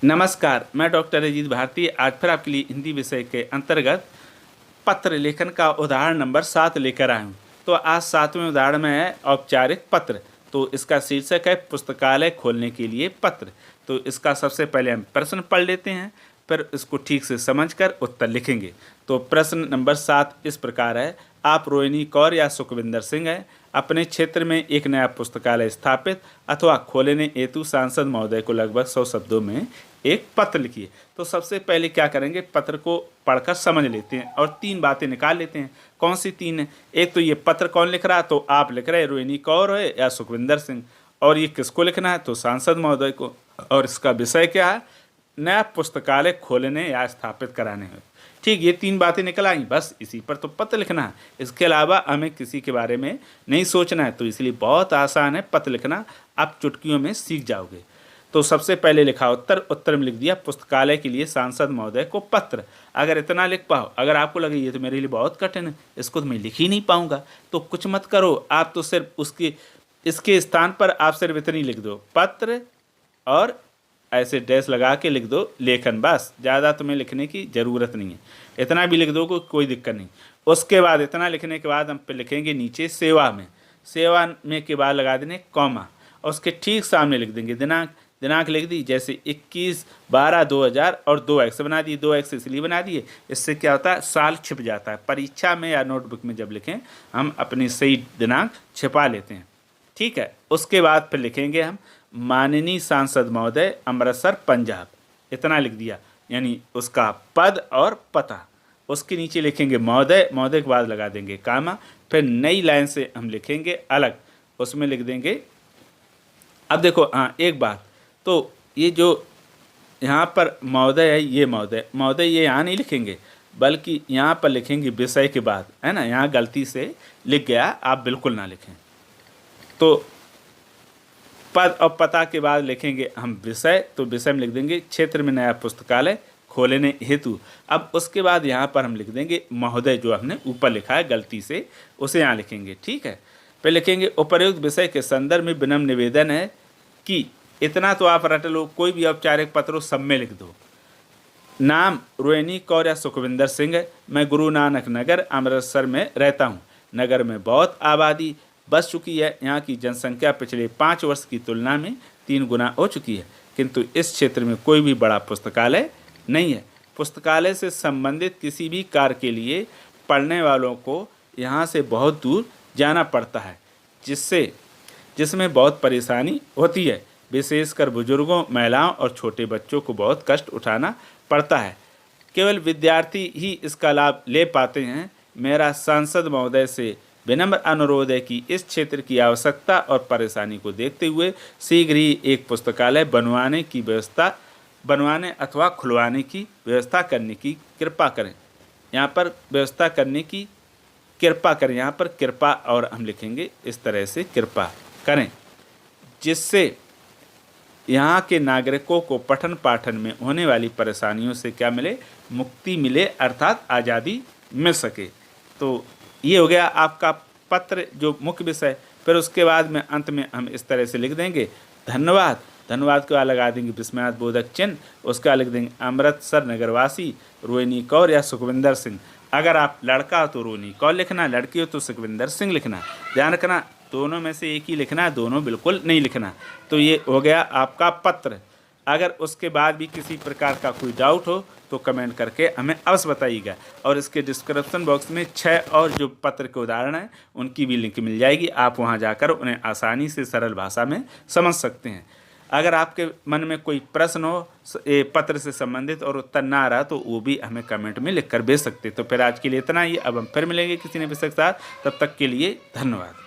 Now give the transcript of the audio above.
नमस्कार, मैं डॉक्टर अजीत भारती आज फिर आपके लिए हिंदी विषय के अंतर्गत पत्र लेखन का उदाहरण नंबर 7 लेकर आया हूँ। तो आज 7वें उदाहरण में है औपचारिक पत्र। तो इसका शीर्षक है पुस्तकालय खोलने के लिए पत्र। तो इसका सबसे पहले हम प्रश्न पढ़ लेते हैं, फिर इसको ठीक से समझकर उत्तर लिखेंगे। तो प्रश्न नंबर 7 इस प्रकार है, आप रोहिणी कौर या सुखविंदर सिंह हैं, अपने क्षेत्र में एक नया पुस्तकालय स्थापित अथवा खोलने हेतु सांसद महोदय को लगभग 100 शब्दों में एक पत्र लिखिए। तो सबसे पहले क्या करेंगे, पत्र को पढ़कर समझ लेते हैं और 3 बातें निकाल लेते हैं। कौन सी 3 है? एक तो ये पत्र कौन लिख रहा है, तो आप लिख रहे हैं रोहिणी कौर है या सुखविंदर सिंह, और ये किसको लिखना है, तो सांसद महोदय को, और इसका विषय क्या है, नया पुस्तकालय खोलने या स्थापित कराने हैं। ठीक, ये 3 बातें निकल आई, बस इसी पर तो पत्र लिखना है। इसके अलावा हमें किसी के बारे में नहीं सोचना है, तो इसलिए बहुत आसान है पत्र लिखना, आप चुटकियों में सीख जाओगे। तो सबसे पहले लिखा उत्तर में लिख दिया पुस्तकालय के लिए सांसद महोदय को पत्र। अगर इतना लिख पाओ, अगर आपको लगे ये तो मेरे लिए बहुत कठिन है, इसको तो मैं लिख ही नहीं पाऊंगा, तो कुछ मत करो, आप तो सिर्फ इसके स्थान पर आप सिर्फ इतनी लिख दो, पत्र, और ऐसे डैश लगा के लिख दो लेखन, बस। ज़्यादा तुम्हें लिखने की ज़रूरत नहीं है, इतना भी लिख दो कोई दिक्कत नहीं। उसके बाद इतना लिखने के बाद हम पे लिखेंगे नीचे सेवा में के बाद लगा देंगे कॉमा, और उसके ठीक सामने लिख देंगे दिनांक लिख दी, जैसे 21/12/2000 और 2x बना दिए। 2x इसलिए बना दिए, इससे क्या होता है, साल छिप जाता है। परीक्षा में या नोटबुक में जब लिखें हम अपनी सही दिनांक छिपा लेते हैं, ठीक है। उसके बाद फिर लिखेंगे हम माननीय सांसद महोदय अमृतसर पंजाब, इतना लिख दिया, यानी उसका पद और पता। उसके नीचे लिखेंगे महोदय के बाद लगा देंगे कामा, फिर नई लाइन से हम लिखेंगे अलग, उसमें लिख देंगे। अब देखो, हाँ एक बात, तो ये जो यहाँ पर महोदय है, ये महोदय ये यहाँ नहीं लिखेंगे, बल्कि यहाँ पर लिखेंगे विषय के बाद, है ना, यहाँ गलती से लिख गया, आप बिल्कुल ना लिखें। तो पद और पता के बाद लिखेंगे हम विषय, तो विषय में लिख देंगे क्षेत्र में नया पुस्तकालय खोलने हेतु। अब उसके बाद यहाँ पर हम लिख देंगे महोदय, जो हमने ऊपर लिखा है गलती से, उसे यहाँ लिखेंगे, ठीक है। फिर लिखेंगे उपर्युक्त विषय के संदर्भ में विनम्र निवेदन है कि, इतना तो आप रट लो, कोई भी औपचारिक पत्र हो सब में लिख दो। नाम रोहिणी कौर या सुखविंदर सिंह है, मैं गुरु नानक नगर अमृतसर में रहता हूँ। नगर में बहुत आबादी बस चुकी है, यहाँ की जनसंख्या पिछले 5 वर्ष की तुलना में 3 गुना हो चुकी है, किंतु इस क्षेत्र में कोई भी बड़ा पुस्तकालय नहीं है। पुस्तकालय से संबंधित किसी भी कार्य के लिए पढ़ने वालों को यहाँ से बहुत दूर जाना पड़ता है, जिसमें बहुत परेशानी होती है, विशेषकर बुजुर्गों, महिलाओं और छोटे बच्चों को बहुत कष्ट उठाना पड़ता है। केवल विद्यार्थी ही इसका लाभ ले पाते हैं। मेरा सांसद महोदय से विनम्र अनुरोध है कि इस क्षेत्र की आवश्यकता और परेशानी को देखते हुए शीघ्र ही एक पुस्तकालय बनवाने अथवा खुलवाने की व्यवस्था करने की कृपा करें। यहाँ पर व्यवस्था करने की कृपा करें, यहाँ पर कृपा, और हम लिखेंगे इस तरह से कृपा करें, जिससे यहाँ के नागरिकों को पठन पाठन में होने वाली परेशानियों से क्या मिले, मुक्ति मिले, अर्थात आज़ादी मिल सके। तो ये हो गया आपका पत्र जो मुख्य विषय। फिर उसके बाद में अंत में हम इस तरह से लिख देंगे धन्यवाद के बाद लगा देंगे विस्मयार्थ बोधक चिन्ह, उसका लिख देंगे अमृतसर नगरवासी रोहिणी कौर या सुखविंदर सिंह। अगर आप लड़का हो तो रोहिणी कौर लिखना, लड़की हो तो सुखविंदर सिंह लिखना। ध्यान रखना, दोनों में से एक ही लिखना है, दोनों बिल्कुल नहीं लिखना। तो ये हो गया आपका पत्र। अगर उसके बाद भी किसी प्रकार का कोई डाउट हो तो कमेंट करके हमें अवश्य बताइएगा, और इसके डिस्क्रिप्शन बॉक्स में 6 और जो पत्र के उदाहरण हैं उनकी भी लिंक मिल जाएगी, आप वहां जाकर उन्हें आसानी से सरल भाषा में समझ सकते हैं। अगर आपके मन में कोई प्रश्न हो पत्र से संबंधित और उत्तर ना आ रहा, तो वो भी हमें कमेंट में लिख कर भेज सकते। तो फिर आज के लिए इतना ही, अब हम फिर मिलेंगे किसी नए विषय के साथ, तब तक के लिए धन्यवाद।